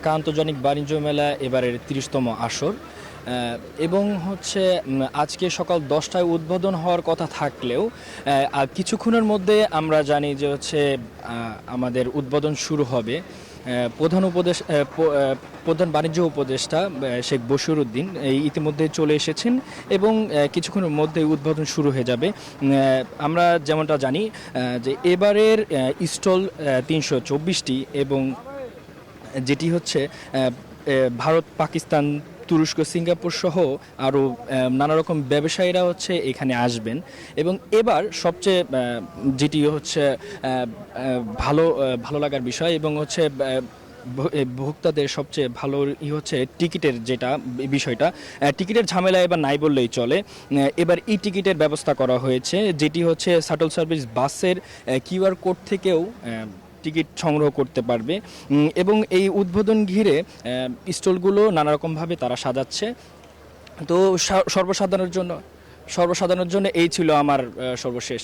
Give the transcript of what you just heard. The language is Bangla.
ঢাকা আন্তর্জাতিক বাণিজ্য মেলা এবারের ৩০তম আসর এবং হচ্ছে আজকে সকাল 10টায় উদ্বোধন হওয়ার কথা থাকলেও আর কিছুক্ষণের মধ্যে আমরা জানি যে হচ্ছে আমাদের উদ্বোধন শুরু হবে। প্রধান বাণিজ্য উপদেষ্টা শেখ বশিরউদ্দিন ইতিমধ্যে চলে এসেছেন এবং কিছুক্ষণের মধ্যে উদ্বোধন শুরু হয়ে যাবে। আমরা যেমনটা জানি যে এবারের স্টল ৩২৪টি এবং যেটি হচ্ছে ভারত, পাকিস্তান, তুরস্ক, সিঙ্গাপুর সহ আরও নানা রকম ব্যবসায়ীরা হচ্ছে এখানে আসবেন এবং এবার সবচেয়ে যেটি হচ্ছে ভালো লাগার বিষয় এবং হচ্ছে ভোক্তাদের সবচেয়ে ভালো হচ্ছে টিকিটের যেটা বিষয়টা, টিকিটের ঝামেলা এবার নাই বললেই চলে। এবার ই টিকিটের ব্যবস্থা করা হয়েছে, যেটি হচ্ছে শাটল সার্ভিস বাসের কিউআর কোড থেকেও টিকিট সংগ্রহ করতে পারবে এবং এই উদ্বোধন ঘিরে স্টলগুলো নানা রকমভাবে তারা সাজাচ্ছে। তো সর্বসাধারণের জন্য এই ছিল আমার সর্বশেষ